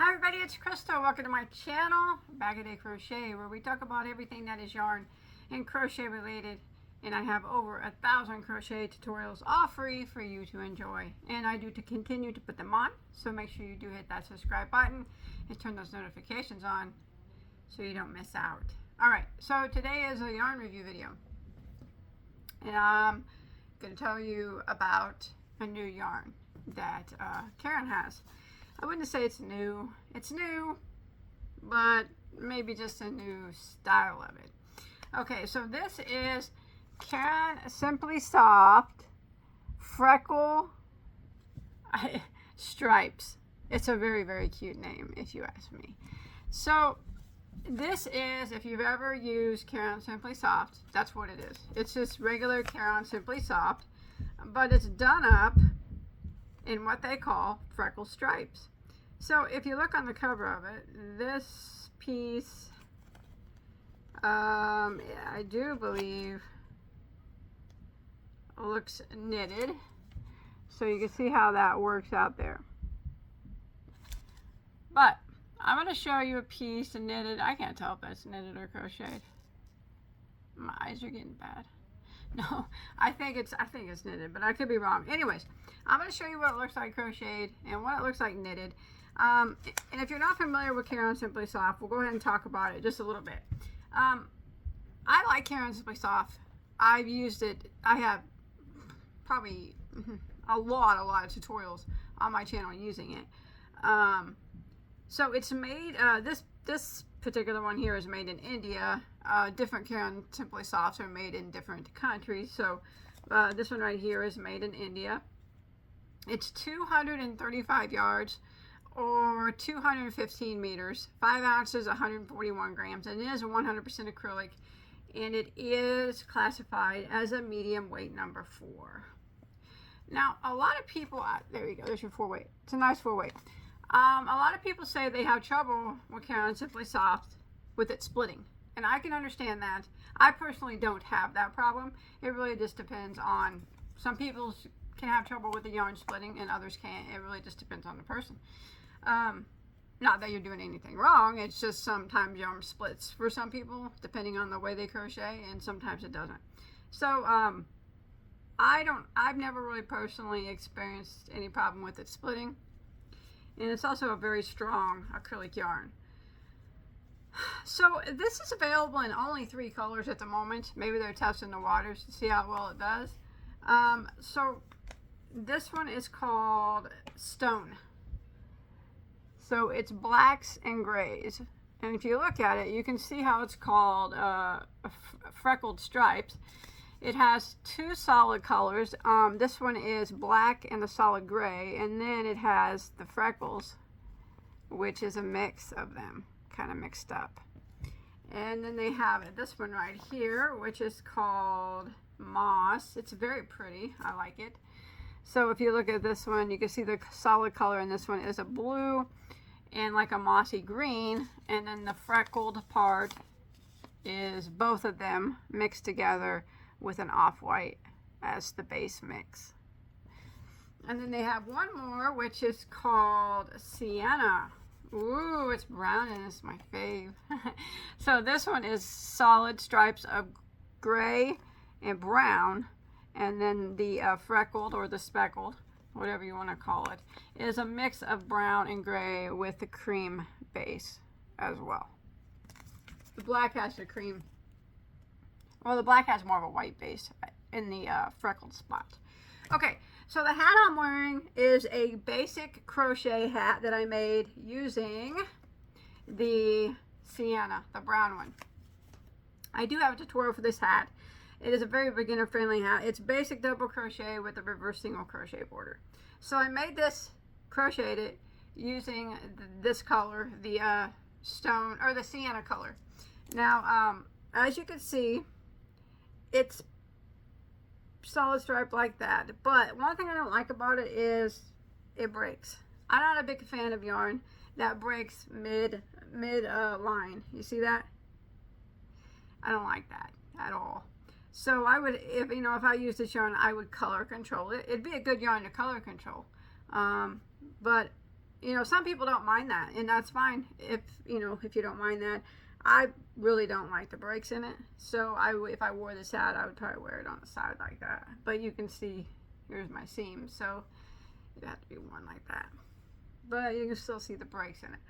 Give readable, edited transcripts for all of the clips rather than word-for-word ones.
Hi everybody, it's Crystal. Welcome to my channel, Bagoday Crochet, where we talk about everything that is yarn and crochet related. And I have over 1,000 crochet tutorials all free for you to enjoy. And I do to continue to put them on, so make sure you do hit that subscribe button and turn those notifications on so you don't miss out. Alright, so today is a yarn review video. And I'm going to tell you about a new yarn that Caron has. I wouldn't say it's new. It's new, but maybe just a new style of it. Okay, so this is Caron Simply Soft Freckle Stripes. It's a very, very cute name, if you ask me. So this is, if you've ever used Caron Simply Soft, that's what it is. It's just regular Caron Simply Soft, but it's done up in what they call freckle stripes. So if you look on the cover of it, this piece, I do believe looks knitted. So you can see how that works out there. But I'm going to show you a piece knitted. I can't tell if that's knitted or crocheted. My eyes are getting bad. No, I think it's knitted, but I could be wrong. Anyways, I'm going to show you what it looks like crocheted and what it looks like knitted. And if you're not familiar with Caron Simply Soft, we'll go ahead and talk about it just a little bit. I like Caron Simply Soft. I've used it. I have probably a lot of tutorials on my channel using it. So it's made, this particular one here is made in India. Different Caron Simply Softs are made in different countries. So this one right here is made in India. It's 235 yards or 215 meters, 5 ounces, 141 grams, and it is 100% acrylic, and it is classified as a medium weight number 4. Now, a lot of people, there you go, there's your 4-weight. It's a nice 4-weight. A lot of people say they have trouble with Caron Simply Soft with it splitting, and I can understand that. I personally don't have that problem. It really just depends on, some people can have trouble with the yarn splitting and others can't. It really just depends on the person. Not that you're doing anything wrong, it's just sometimes yarn splits for some people depending on the way they crochet, and sometimes it doesn't. So I've never really personally experienced any problem with it splitting, and it's also a very strong acrylic yarn. So this is available in only 3 colors at the moment. Maybe they're testing the waters to see how well it does. So this one is called Stone. So it's blacks and grays. And if you look at it, you can see how it's called freckled stripes. It has 2 solid colors. This one is black and a solid gray. And then it has the freckles, which is a mix of them, kind of mixed up. And then they have this one right here, which is called Moss. It's very pretty. I like it. So if you look at this one, you can see the solid color, and this one is a blue and like a mossy green, and then the freckled part is both of them mixed together with an off-white as the base mix. And then they have one more, which is called Sienna. Ooh, it's brown and it's my fave. So this one is solid stripes of gray and brown, and then the freckled or the speckled, whatever you want to call it, is a mix of brown and gray with the cream base as well. The black has the cream, well, the black has more of a white base in the freckled spot. Okay, so the hat I'm wearing is a basic crochet hat that I made using the Sienna, the brown one. I do have a tutorial for this hat. It is a very beginner friendly hat. It's basic double crochet with a reverse single crochet border. So I made this, crocheted it using this color, the stone, or the Sienna color. Now, as you can see, it's solid stripe like that. But one thing I don't like about it is it breaks. I'm not a big fan of yarn that breaks mid line. You see that? I don't like that at all. So I would, if I use this yarn, I would color control it. It'd be a good yarn to color control. But you know, some people don't mind that, and that's fine. If you know, if you don't mind that. I really don't like the breaks in it, so if I wore this hat, I would probably wear it on the side like that. But you can see, here's my seam, so it have to be worn like that. But you can still see the breaks in it.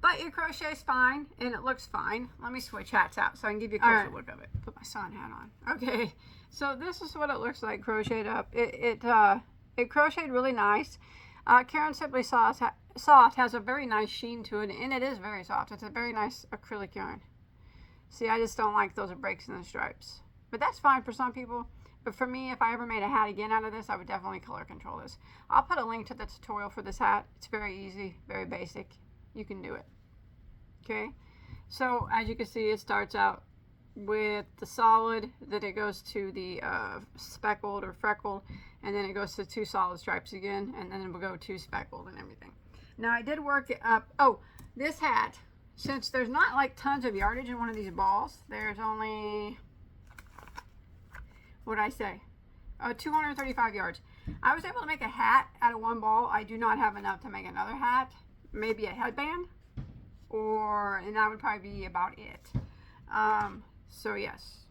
But your crochet's fine, and it looks fine. Let me switch hats out so I can give you a closer look of it. Put my sun hat on. Okay, so this is what it looks like crocheted up. It crocheted really nice. Caron Simply Soft has a very nice sheen to it, and it is very soft. It's a very nice acrylic yarn. See, I just don't like those breaks in the stripes. But that's fine for some people. But for me, if I ever made a hat again out of this, I would definitely color control this. I'll put a link to the tutorial for this hat. It's very easy, very basic. You can do it. Okay? So, as you can see, it starts out with the solid, then it goes to the speckled or freckled, and then it goes to 2 solid stripes again, and then it will go 2 speckled and everything. Now I did work it up. Oh, this hat, since there's not like tons of yardage in one of these balls, there's only, what did I say? 235 yards. I was able to make a hat out of one ball. I do not have enough to make another hat. Maybe a headband, and that would probably be about it. So yes,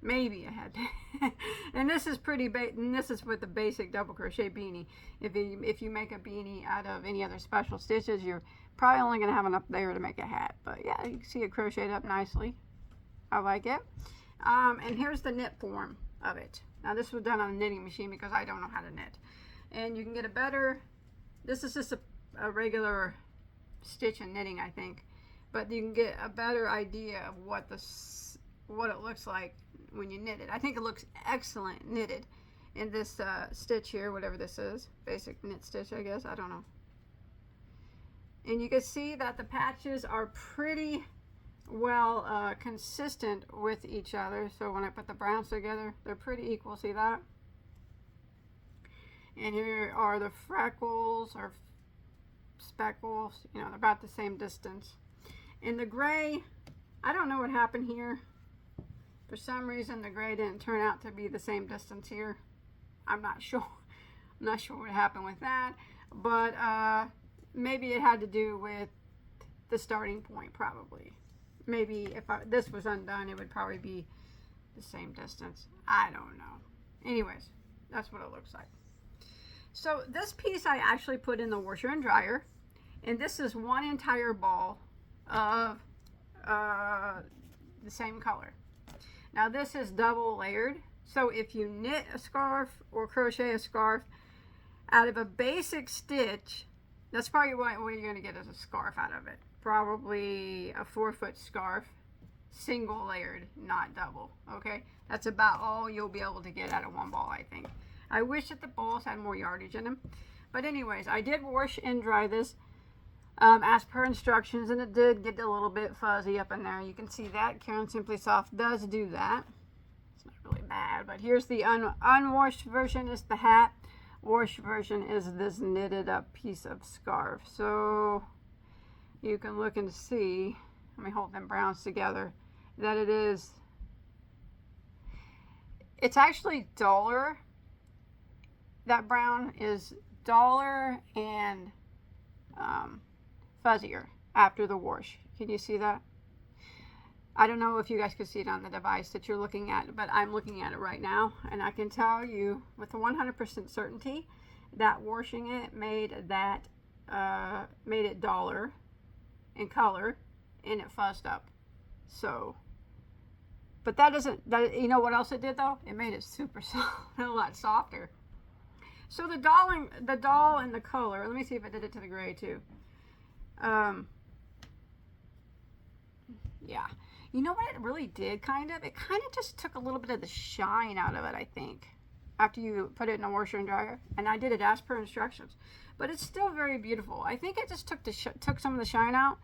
maybe a headband. And this is and this is with the basic double crochet beanie. If you make a beanie out of any other special stitches, you're probably only gonna have enough there to make a hat. But yeah, you can see it crocheted up nicely. I like it. And here's the knit form of it. Now this was done on a knitting machine because I don't know how to knit. And you can get a better, this is just a regular stitch and knitting, I think. But you can get a better idea of what it looks like when you knit it. I think it looks excellent knitted in this stitch here, whatever this is. Basic knit stitch, I guess. I don't know. And you can see that the patches are pretty well consistent with each other. So when I put the browns together, they're pretty equal. See that? And here are the freckles or speckles. You know, they're about the same distance. And the gray, I don't know what happened here. For some reason, the gray didn't turn out to be the same distance here. I'm not sure. I'm not sure what happened with that. But maybe it had to do with the starting point, probably. Maybe if this was undone, it would probably be the same distance. I don't know. Anyways, that's what it looks like. So this piece I actually put in the washer and dryer. And this is one entire ball of the same color. Now this is double layered, so if you knit a scarf or crochet a scarf out of a basic stitch, that's probably what you're going to get as a scarf out of it. Probably a 4-foot scarf, single layered, not double. Okay, that's about all you'll be able to get out of one ball, I think. I wish that the balls had more yardage in them, but anyways, I did wash and dry this as per instructions, and it did get a little bit fuzzy up in there. You can see that Caron Simply Soft does do that. It's not really bad, but here's the unwashed version is the hat. Washed version is this knitted up piece of scarf. So you can look and see, let me hold them browns together, that it's actually duller. That brown is duller and fuzzier after the wash. Can you see that? I don't know if you guys can see it on the device that you're looking at, but I'm looking at it right now, and I can tell you with 100% certainty that washing it made it duller in color, and it fuzzed up. So, but you know what else it did though? It made it super soft, a lot softer. So the doll and the color, let me see if I did it to the gray too. Yeah, you know what it really did, it kind of just took a little bit of the shine out of it, I think, after you put it in a washer and dryer. And I did it as per instructions, but it's still very beautiful. I think it just took some of the shine out,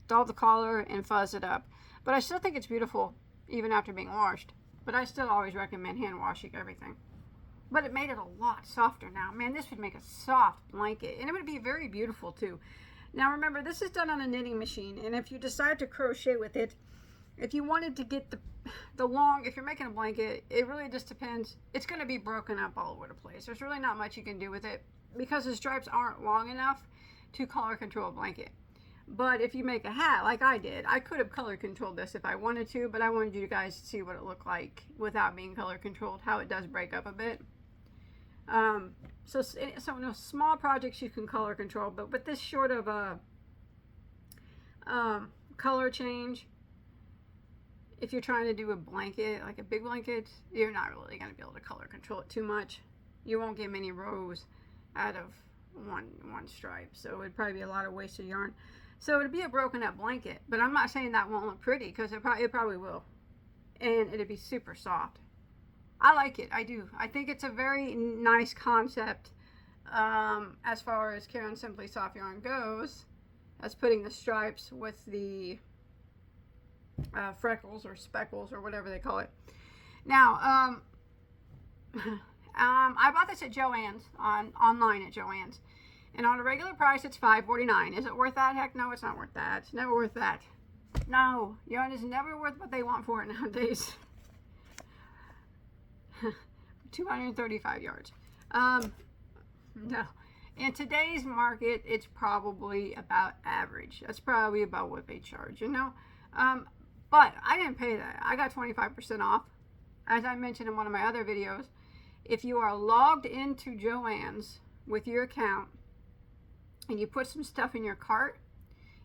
dulled the color, and fuzzed it up. But I still think it's beautiful even after being washed. But I still always recommend hand washing everything. But it made it a lot softer now. Man, this would make a soft blanket, and it would be very beautiful too. Now remember, this is done on a knitting machine, and if you decide to crochet with it, if you wanted to get if you're making a blanket, it really just depends. It's going to be broken up all over the place. There's really not much you can do with it because the stripes aren't long enough to color control a blanket. But if you make a hat like I did, I could have color controlled this if I wanted to, but I wanted you guys to see what it looked like without being color controlled, how it does break up a bit. So no small projects you can color control, but with this short of a color change, if you're trying to do a blanket, like a big blanket, you're not really going to be able to color control it too much. You won't get many rows out of one stripe, so it'd probably be a lot of wasted yarn. So it'd be a broken up blanket, but I'm not saying that won't look pretty, because it probably will, and it'd be super soft. I like it. I do. I think it's a very nice concept as far as Caron Simply Soft Yarn goes, as putting the stripes with the freckles or speckles or whatever they call it. Now, I bought this at Joann's, online at Joann's, and on a regular price it's $5.49. Is it worth that? Heck no, it's not worth that. It's never worth that. No, yarn is never worth what they want for it nowadays. 235 yards. No. In today's market, it's probably about average. That's probably about what they charge, you know. But I didn't pay that. I got 25% off. As I mentioned in one of my other videos, if you are logged into Joann's with your account and you put some stuff in your cart,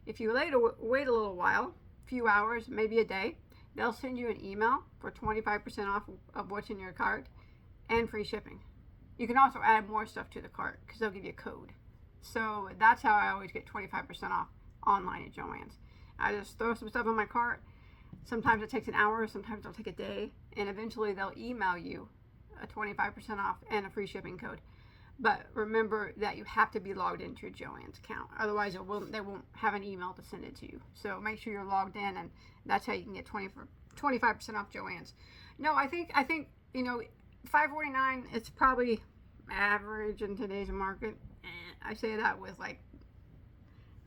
if you wait a little while, a few hours, maybe a day, they'll send you an email for 25% off of what's in your cart and free shipping. You can also add more stuff to the cart because they'll give you a code. So that's how I always get 25% off online at Joann's. I just throw some stuff in my cart. Sometimes it takes an hour, sometimes it'll take a day, and eventually they'll email you a 25% off and a free shipping code. But remember that you have to be logged into your Joann's account. Otherwise, they won't have an email to send it to you. So make sure you're logged in, and that's how you can get 25% off Joann's. No, I think you know, $5.49. It's probably average in today's market. I say that with, like,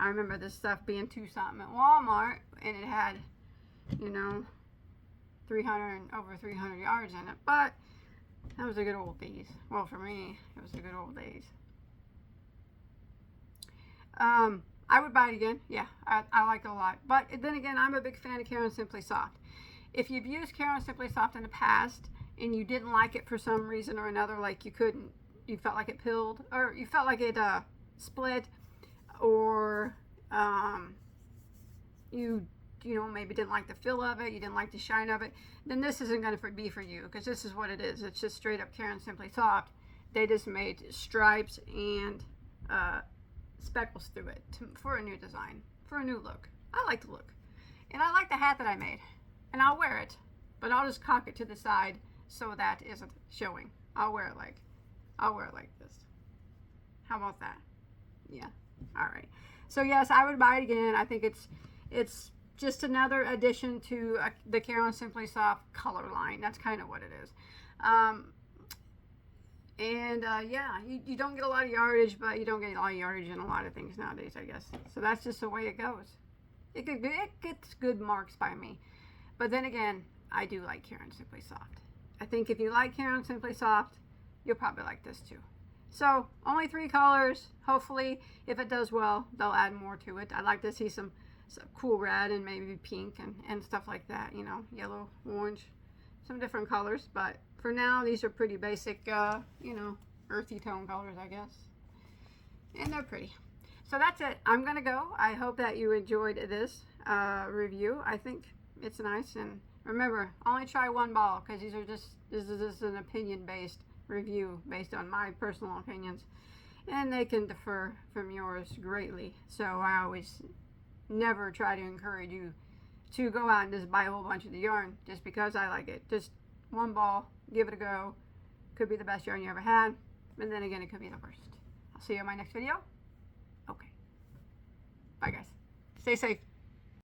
I remember this stuff being $2 at Walmart, and it had, you know, over 300 yards in it. But that was the good old days. Well, for me, it was the good old days. I would buy it again. Yeah, I like it a lot. But then again, I'm a big fan of Caron Simply Soft. If you've used Caron Simply Soft in the past and you didn't like it for some reason or another, like you felt like it pilled, or you felt like it split, or you know, maybe didn't like the feel of it, you didn't like the shine of it, then this isn't going to be for you, because this is what it is. It's just straight up Caron Simply Soft. They just made stripes and speckles through it for a new design, for a new look. I like the look, and I like the hat that I made, and I'll wear it, but I'll just cock it to the side so that isn't showing. I'll wear it like this. How about that? Yeah. All right. So yes, I would buy it again. I think it's just another addition to the Caron Simply Soft color line. That's kind of what it is. Yeah, you don't get a lot of yardage, but you don't get a lot of yardage in a lot of things nowadays, I guess. So that's just the way it goes. It gets good marks by me. But then again, I do like Caron Simply Soft. I think if you like Caron Simply Soft, you'll probably like this too. So only 3 colors. Hopefully, if it does well, they'll add more to it. I'd like to see some cool red and maybe pink and stuff like that, you know, yellow, orange, some different colors. But for now, these are pretty basic, you know, earthy tone colors, I guess. And they're pretty. So that's it. I'm going to go. I hope that you enjoyed this review. I think it's nice. And remember, only try one ball, because this is just an opinion-based review based on my personal opinions. And they can differ from yours greatly. So I always never try to encourage you to go out and just buy a whole bunch of the yarn just because I like it. Just one ball, give it a go. Could be the best yarn you ever had, and then again, it could be the worst. I'll see you in my next video. Okay. Bye, guys. Stay safe.